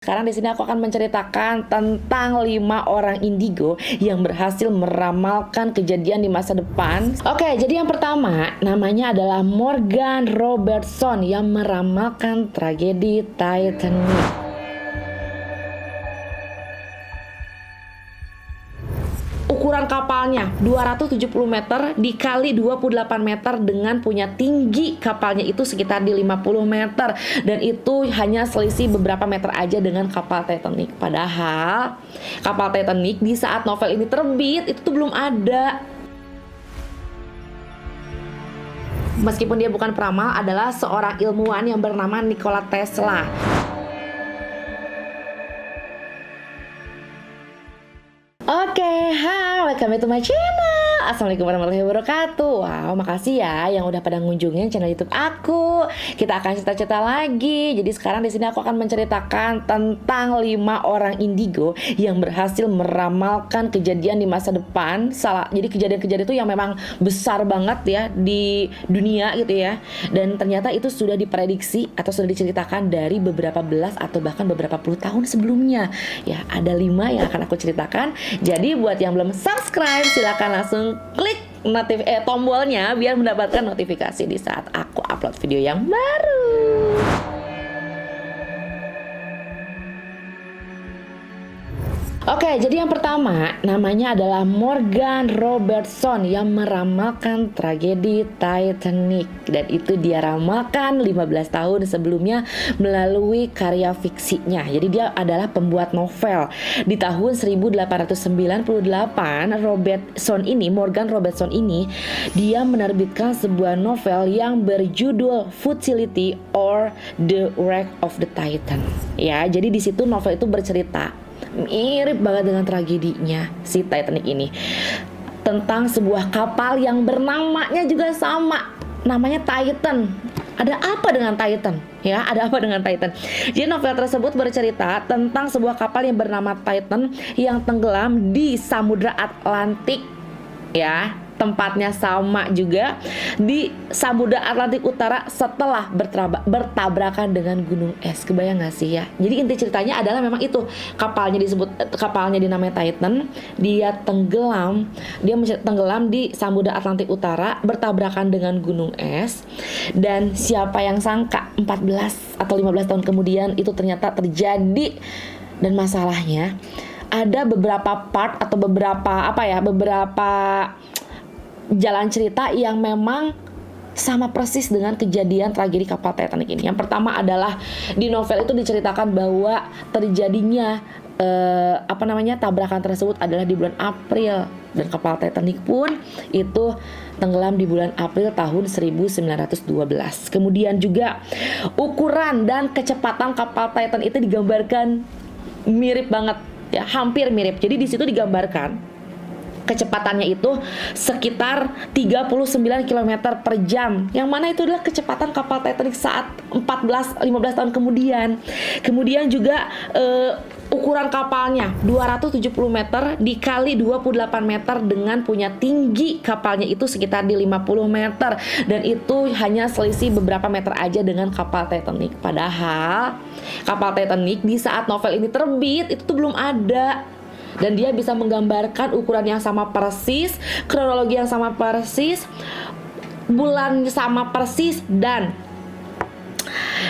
Sekarang di sini aku akan menceritakan tentang 5 orang indigo yang berhasil meramalkan kejadian di masa depan. Oke, jadi yang pertama namanya adalah Morgan Robertson yang meramalkan tragedi Titanic. Ukuran kapalnya 270 meter dikali 28 meter dengan punya tinggi kapalnya itu sekitar di 50 meter, dan itu hanya selisih beberapa meter aja dengan kapal Titanic. Padahal kapal Titanic di saat novel ini terbit itu tuh belum ada. Meskipun dia bukan peramal, adalah seorang ilmuwan yang bernama Nikola Tesla. Oke, hai, welcome to my channel. Assalamualaikum warahmatullahi wabarakatuh. Wow, makasih ya yang udah pada ngunjungin channel YouTube aku. Kita akan cerita-cerita lagi. Jadi sekarang di sini aku akan menceritakan tentang 5 orang indigo yang berhasil meramalkan kejadian di masa depan. Jadi kejadian-kejadian itu yang memang besar banget ya di dunia gitu ya. Dan ternyata itu sudah diprediksi atau sudah diceritakan dari beberapa belas atau bahkan beberapa puluh tahun sebelumnya. Ya, ada 5 yang akan aku ceritakan. Jadi buat yang belum subscribe, silakan langsung klik tombolnya biar mendapatkan notifikasi di saat aku upload video yang baru. Oke, jadi yang pertama namanya adalah Morgan Robertson yang meramalkan tragedi Titanic, dan itu dia ramalkan 15 tahun sebelumnya melalui karya fiksinya. Jadi dia adalah pembuat novel. Di tahun 1898 Morgan Robertson ini dia menerbitkan sebuah novel yang berjudul Futility or the Wreck of the Titan. Ya, jadi di situ novel itu bercerita mirip banget dengan tragedinya si Titanic ini, tentang sebuah kapal yang bernamanya juga sama, namanya Titan. Ada apa dengan Titan? Ya, ada apa dengan Titan? Jadi novel tersebut bercerita tentang sebuah kapal yang bernama Titan yang tenggelam di Samudra Atlantik. Ya, tempatnya sama juga di Samudra Atlantik Utara setelah bertabrakan dengan gunung es. Kebayang gak sih ya? Jadi inti ceritanya adalah memang itu, kapalnya dinamai Titan, dia tenggelam di Samudra Atlantik Utara bertabrakan dengan gunung es, dan siapa yang sangka 14 atau 15 tahun kemudian itu ternyata terjadi. Dan masalahnya ada beberapa part atau beberapa jalan cerita yang memang sama persis dengan kejadian tragedi kapal Titanic ini. Yang pertama adalah di novel itu diceritakan bahwa terjadinya tabrakan tersebut adalah di bulan April, dan kapal Titanic pun itu tenggelam di bulan April tahun 1912. Kemudian juga ukuran dan kecepatan kapal Titan itu digambarkan mirip banget ya, hampir mirip. Jadi di situ digambarkan kecepatannya itu sekitar 39 km per jam, yang mana itu adalah kecepatan kapal Titanic saat 15 tahun kemudian. Kemudian juga ukuran kapalnya 270 meter dikali 28 meter dengan punya tinggi kapalnya itu sekitar di 50 meter, dan itu hanya selisih beberapa meter aja dengan kapal Titanic. Padahal kapal Titanic di saat novel ini terbit itu tuh belum ada. Dan dia bisa menggambarkan ukuran yang sama persis, kronologi yang sama persis, bulan sama persis, dan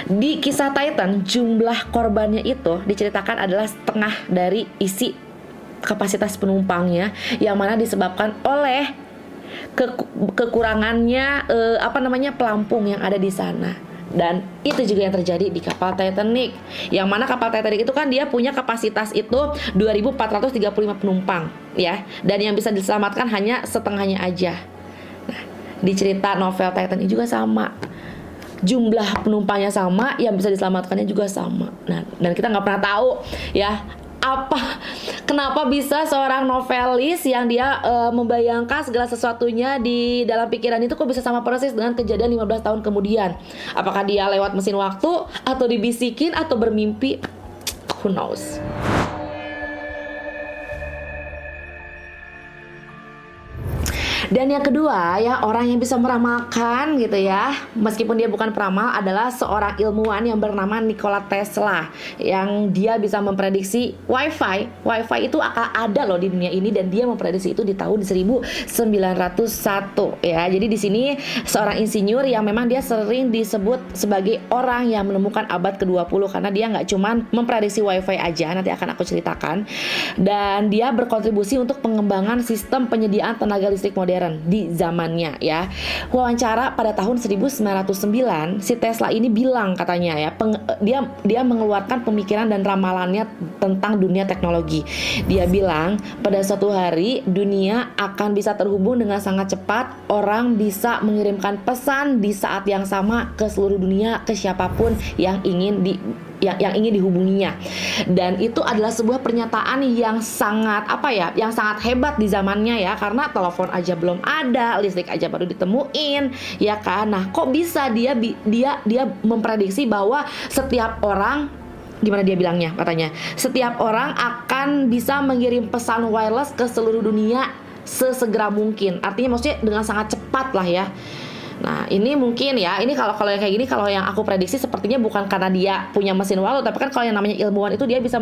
di kisah Titan jumlah korbannya itu diceritakan adalah setengah dari isi kapasitas penumpangnya, yang mana disebabkan oleh kekurangannya pelampung yang ada di sana. Dan itu juga yang terjadi di kapal Titanic, yang mana kapal Titanic itu kan dia punya kapasitas itu 2.435 penumpang ya, dan yang bisa diselamatkan hanya setengahnya aja. Nah, di cerita novel Titanic juga sama, jumlah penumpangnya sama, yang bisa diselamatkannya juga sama. Nah, dan kita nggak pernah tahu ya kenapa bisa seorang novelis yang dia membayangkan segala sesuatunya di dalam pikiran itu kok bisa sama persis dengan kejadian 15 tahun kemudian. Apakah dia lewat mesin waktu, atau dibisikin, atau bermimpi? Who knows? Dan yang kedua ya, orang yang bisa meramalkan gitu ya, meskipun dia bukan peramal, adalah seorang ilmuwan yang bernama Nikola Tesla, yang dia bisa memprediksi Wi-Fi itu akan ada loh di dunia ini, dan dia memprediksi itu di tahun 1901 ya. Jadi di sini seorang insinyur yang memang dia sering disebut sebagai orang yang menemukan abad ke-20, karena dia nggak cuman memprediksi Wi-Fi aja, nanti akan aku ceritakan, dan dia berkontribusi untuk pengembangan sistem penyediaan tenaga listrik modern di zamannya ya. Wawancara pada tahun 1909, si Tesla ini bilang katanya ya, dia mengeluarkan pemikiran dan ramalannya tentang dunia teknologi. Dia bilang pada suatu hari dunia akan bisa terhubung dengan sangat cepat, orang bisa mengirimkan pesan di saat yang sama ke seluruh dunia, ke siapapun yang ingin dihubunginya. Dan itu adalah sebuah pernyataan yang sangat yang sangat hebat di zamannya ya, karena telepon aja belum ada, listrik aja baru ditemuin ya kan. Nah, kok bisa dia memprediksi bahwa setiap orang, gimana dia bilangnya, katanya setiap orang akan bisa mengirim pesan wireless ke seluruh dunia sesegera mungkin. Artinya maksudnya dengan sangat cepat lah ya. Nah, ini mungkin ya, ini kalau yang kayak gini, kalau yang aku prediksi sepertinya bukan karena dia punya mesin waktu, tapi kan kalau yang namanya ilmuwan itu dia bisa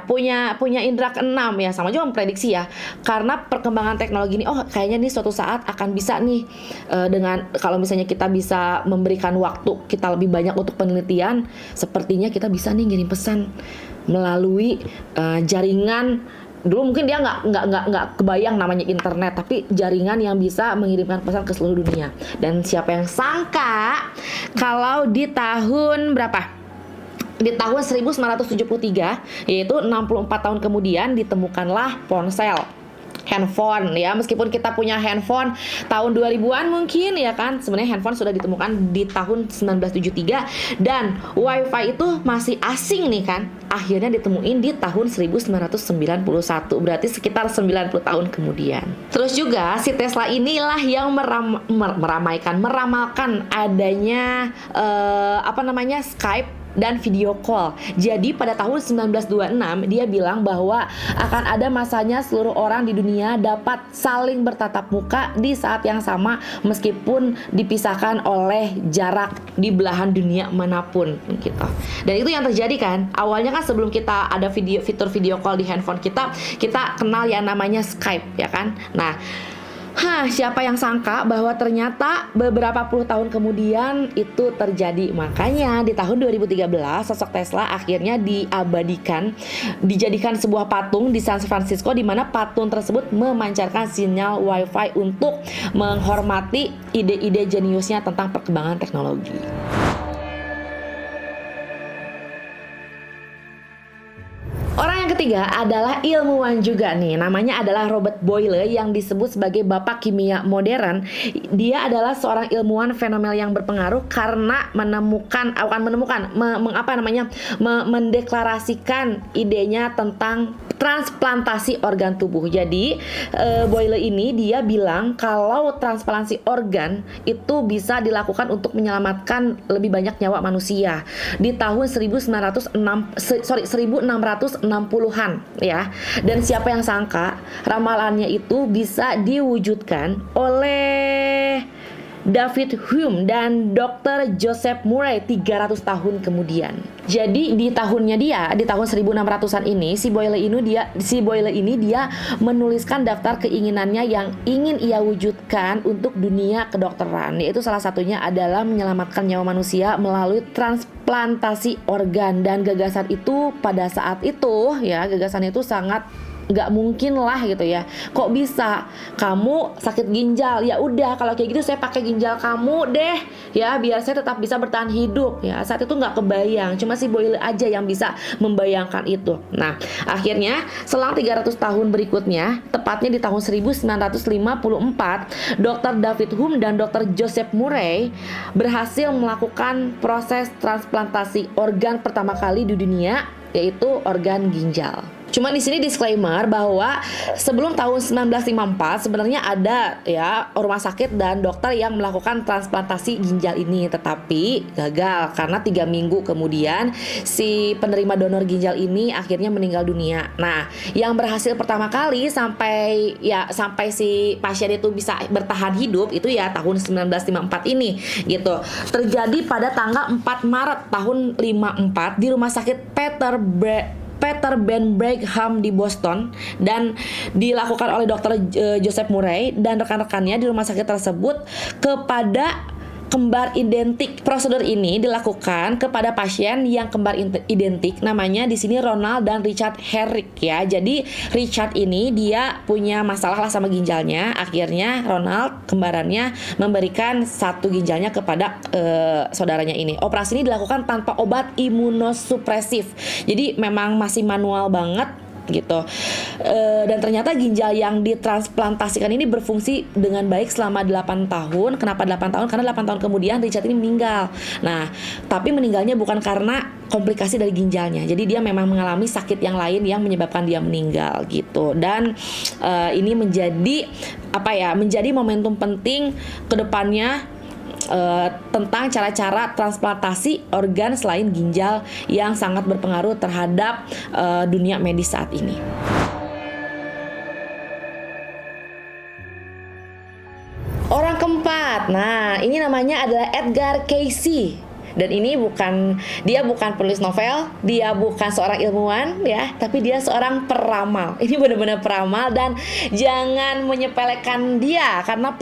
punya indera keenam ya, sama juga memprediksi ya. Karena perkembangan teknologi ini, kayaknya nih suatu saat akan bisa nih dengan kalau misalnya kita bisa memberikan waktu kita lebih banyak untuk penelitian, sepertinya kita bisa nih ngirim pesan melalui jaringan. Dulu mungkin dia nggak kebayang namanya internet, tapi jaringan yang bisa mengirimkan pesan ke seluruh dunia. Dan siapa yang sangka kalau di tahun berapa? Di tahun 1973, yaitu 64 tahun kemudian, ditemukanlah ponsel, handphone ya. Meskipun kita punya handphone tahun 2000-an mungkin ya kan, sebenarnya handphone sudah ditemukan di tahun 1973, dan Wi-Fi itu masih asing nih kan. Akhirnya ditemuin di tahun 1991, berarti sekitar 90 tahun kemudian. Terus juga si Tesla inilah yang meramalkan adanya Skype dan video call. Jadi pada tahun 1926 dia bilang bahwa akan ada masanya seluruh orang di dunia dapat saling bertatap muka di saat yang sama, meskipun dipisahkan oleh jarak di belahan dunia manapun gitu. Dan itu yang terjadi kan. Awalnya kan sebelum kita ada fitur video call di handphone kita kenal yang namanya Skype ya kan. Nah, siapa yang sangka bahwa ternyata beberapa puluh tahun kemudian itu terjadi. Makanya di tahun 2013 sosok Tesla akhirnya dijadikan sebuah patung di San Francisco, di mana patung tersebut memancarkan sinyal Wi-Fi untuk menghormati ide-ide jeniusnya tentang perkembangan teknologi. Orang yang ketiga adalah ilmuwan juga nih, namanya adalah Robert Boyle, yang disebut sebagai bapak kimia modern. Dia adalah seorang ilmuwan fenomenal yang berpengaruh karena mendeklarasikan idenya tentang transplantasi organ tubuh. Jadi Boyle ini dia bilang kalau transplantasi organ itu bisa dilakukan untuk menyelamatkan lebih banyak nyawa manusia di tahun 1660-an ya. Dan siapa yang sangka ramalannya itu bisa diwujudkan oleh David Hume dan Dr. Joseph Murray 300 tahun kemudian. Jadi di tahun 1600-an ini si Boyle ini dia menuliskan daftar keinginannya yang ingin ia wujudkan untuk dunia kedokteran, yaitu salah satunya adalah menyelamatkan nyawa manusia melalui transplantasi organ. Dan gagasan itu pada saat itu ya, gagasannya itu sangat nggak mungkin lah gitu ya. Kok bisa? Kamu sakit ginjal, ya udah kalau kayak gitu saya pakai ginjal kamu deh ya, biar saya tetap bisa bertahan hidup ya. Saat itu nggak kebayang, cuma si Boyle aja yang bisa membayangkan itu. Nah, akhirnya selang 300 tahun berikutnya, tepatnya di tahun 1954, Dr. David Hume dan Dr. Joseph Murray berhasil melakukan proses transplantasi organ pertama kali di dunia, yaitu organ ginjal. Cuma di sini disclaimer bahwa sebelum tahun 1954 sebenarnya ada ya rumah sakit dan dokter yang melakukan transplantasi ginjal ini, tetapi gagal karena 3 minggu kemudian si penerima donor ginjal ini akhirnya meninggal dunia. Nah, yang berhasil pertama kali sampai si pasien itu bisa bertahan hidup itu ya tahun 1954 ini gitu. Terjadi pada tanggal 4 Maret tahun 54 di rumah sakit Peter Ben Brigham di Boston, dan dilakukan oleh Dr. Joseph Murray dan rekan-rekannya di rumah sakit tersebut kepada kembar identik. Prosedur ini dilakukan kepada pasien yang kembar identik, namanya di sini Ronald dan Richard Herrick ya. Jadi Richard ini dia punya masalah lah sama ginjalnya. Akhirnya Ronald kembarannya memberikan satu ginjalnya kepada saudaranya ini. Operasi ini dilakukan tanpa obat imunosupresif. Jadi memang masih manual banget gitu. Dan ternyata ginjal yang ditransplantasikan ini berfungsi dengan baik selama 8 tahun. Kenapa 8 tahun? Karena 8 tahun kemudian Richard ini meninggal. Nah, tapi meninggalnya bukan karena komplikasi dari ginjalnya. Jadi dia memang mengalami sakit yang lain yang menyebabkan dia meninggal gitu. Dan ini menjadi momentum penting ke depannya tentang cara-cara transplantasi organ selain ginjal yang sangat berpengaruh terhadap dunia medis saat ini. Orang keempat, nah ini namanya adalah Edgar Cayce. Dan ini dia bukan penulis novel, dia bukan seorang ilmuwan ya, tapi dia seorang peramal. Ini benar-benar peramal, dan jangan menyepelekan dia karena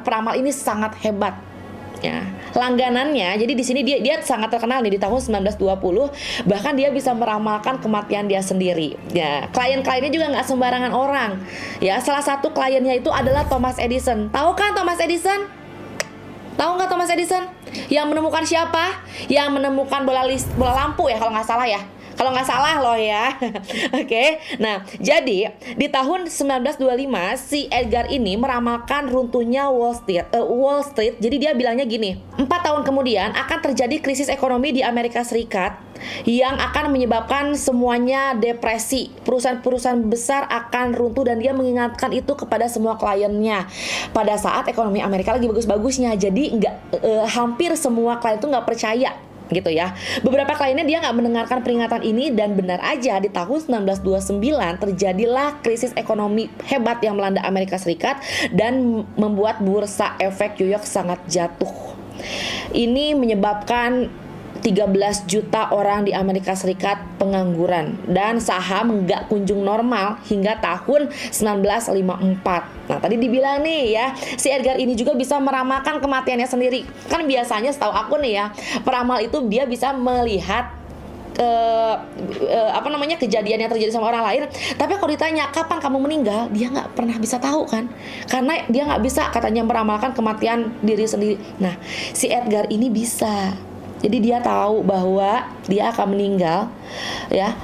peramal ini sangat hebat. Ya, langganannya, jadi di sini dia sangat terkenal nih di tahun 1920, bahkan dia bisa meramalkan kematian dia sendiri. Ya, klien-kliennya juga nggak sembarangan orang. Ya, salah satu kliennya itu adalah Thomas Edison. Tahu kan Thomas Edison? Tahu nggak Thomas Edison? Yang menemukan siapa? Yang menemukan bola lampu ya kalau nggak salah ya. Kalau nggak salah loh ya. Oke. Nah, jadi di tahun 1925 si Edgar ini meramalkan runtuhnya Wall Street. Jadi dia bilangnya gini, 4 tahun kemudian akan terjadi krisis ekonomi di Amerika Serikat yang akan menyebabkan semuanya depresi. Perusahaan-perusahaan besar akan runtuh, dan dia mengingatkan itu kepada semua kliennya pada saat ekonomi Amerika lagi bagus-bagusnya. Jadi hampir semua klien itu nggak percaya gitu ya. Beberapa kliennya dia nggak mendengarkan peringatan ini, dan benar aja di tahun 1929 terjadilah krisis ekonomi hebat yang melanda Amerika Serikat dan membuat bursa efek New York sangat jatuh. Ini menyebabkan 13 juta orang di Amerika Serikat pengangguran, dan saham nggak kunjung normal hingga tahun 1954. Nah, tadi dibilang nih ya, si Edgar ini juga bisa meramalkan kematiannya sendiri. Kan biasanya setahu aku nih ya, peramal itu dia bisa melihat kejadian yang terjadi sama orang lain. Tapi kalau ditanya kapan kamu meninggal, dia nggak pernah bisa tahu kan, karena dia nggak bisa katanya meramalkan kematian diri sendiri. Nah, si Edgar ini bisa. Jadi dia tahu bahwa dia akan meninggal ya.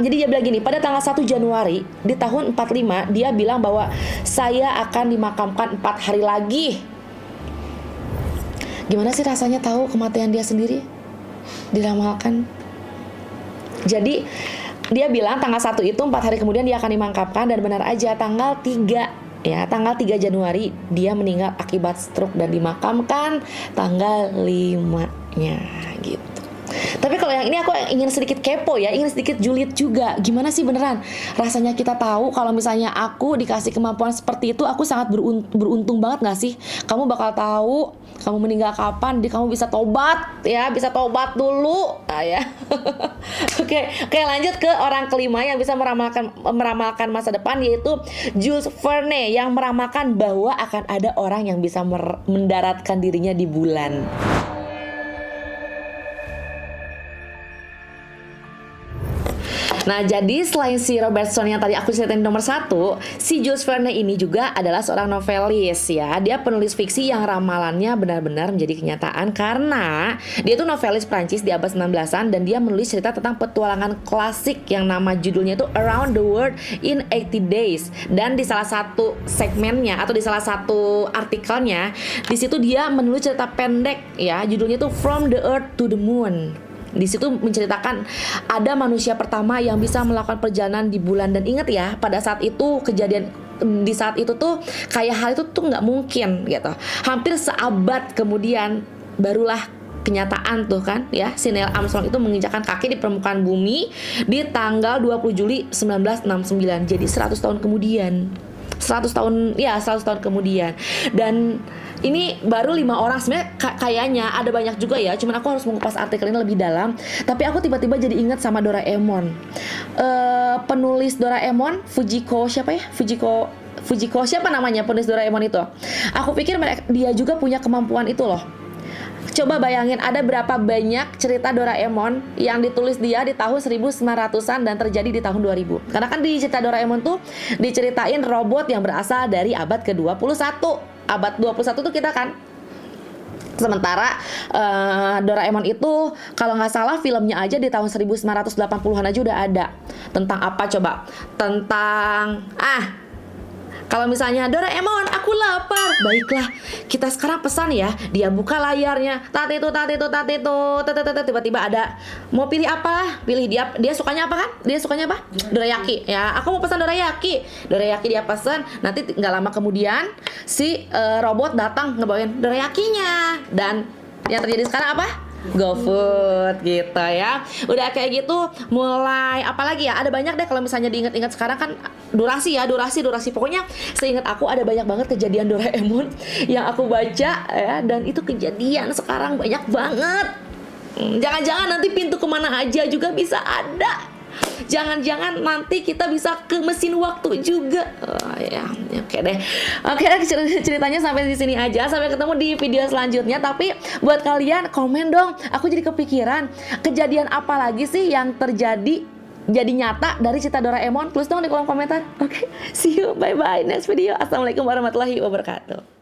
Jadi dia bilang gini, pada tanggal 1 Januari di tahun 45 dia bilang bahwa saya akan dimakamkan 4 hari lagi. Gimana sih rasanya tahu kematian dia sendiri diramalkan? Jadi dia bilang tanggal 1 itu 4 hari kemudian dia akan dimakamkan, dan benar aja tanggal 3 Januari dia meninggal akibat stroke dan dimakamkan tanggal 5-nya gitu. Tapi kalau yang ini aku ingin sedikit kepo ya, ingin sedikit julid juga. Gimana sih beneran rasanya kita tahu kalau misalnya aku dikasih kemampuan seperti itu, aku sangat beruntung banget gak sih? Kamu bakal tahu kamu meninggal kapan, jadi kamu bisa tobat ya, bisa tobat dulu. Nah ya. Oke, lanjut ke orang kelima yang bisa meramalkan masa depan, yaitu Jules Verne, yang meramalkan bahwa akan ada orang yang bisa mendaratkan dirinya di bulan. Nah, jadi selain si Robertson yang tadi aku ceritain nomor 1, si Jules Verne ini juga adalah seorang novelis ya. Dia penulis fiksi yang ramalannya benar-benar menjadi kenyataan, karena dia tuh novelis Prancis di abad 19-an, dan dia menulis cerita tentang petualangan klasik yang nama judulnya itu Around the World in 80 Days. Dan di salah satu segmennya atau di salah satu artikelnya, di situ dia menulis cerita pendek ya, judulnya itu From the Earth to the Moon. Di situ menceritakan ada manusia pertama yang bisa melakukan perjalanan di bulan, dan ingat ya, pada saat itu kejadian di saat itu tuh kayak hal itu tuh nggak mungkin gitu. Hampir seabad kemudian barulah kenyataan tuh kan ya, si Neil Armstrong itu menginjakkan kaki di permukaan bumi di tanggal 20 Juli 1969. Jadi 100 tahun kemudian. 100 tahun kemudian. Dan ini baru 5 orang, sebenarnya kayaknya ada banyak juga ya, cuman aku harus mengupas artikel ini lebih dalam. Tapi aku tiba-tiba jadi ingat sama Doraemon. Penulis Doraemon, Fujiko siapa namanya penulis Doraemon itu? Aku pikir dia juga punya kemampuan itu loh. Coba bayangin ada berapa banyak cerita Doraemon yang ditulis dia di tahun 1900-an dan terjadi di tahun 2000. Karena kan di cerita Doraemon tuh diceritain robot yang berasal dari abad ke-21. Abad 21 tuh kita kan. Sementara Doraemon itu kalau nggak salah filmnya aja di tahun 1980-an aja udah ada. Tentang apa coba? Tentang kalau misalnya Doraemon, aku lapar. Baiklah, kita sekarang pesan ya. Dia buka layarnya. Tiba-tiba ada mau pilih apa? Pilih dia sukanya apa kan? Dia sukanya apa? Dorayaki. Ya, aku mau pesan dorayaki. Dorayaki dia pesan. Nanti nggak lama kemudian si robot datang ngebawain dorayakinya. Dan yang terjadi sekarang apa? GoFood gitu ya. Udah kayak gitu mulai apalagi ya, ada banyak deh kalau misalnya diingat-ingat sekarang kan, durasi pokoknya seingat aku ada banyak banget kejadian Doraemon yang aku baca ya, dan itu kejadian sekarang banyak banget. Jangan-jangan nanti pintu kemana aja juga bisa ada. Jangan-jangan nanti kita bisa ke mesin waktu juga. Oke deh, ceritanya sampai di sini aja. Sampai ketemu di video selanjutnya. Tapi buat kalian komen dong. Aku jadi kepikiran kejadian apa lagi sih yang terjadi jadi nyata dari cerita Doraemon. Tulis dong di kolom komentar. Oke, see you, bye bye next video. Assalamualaikum warahmatullahi wabarakatuh.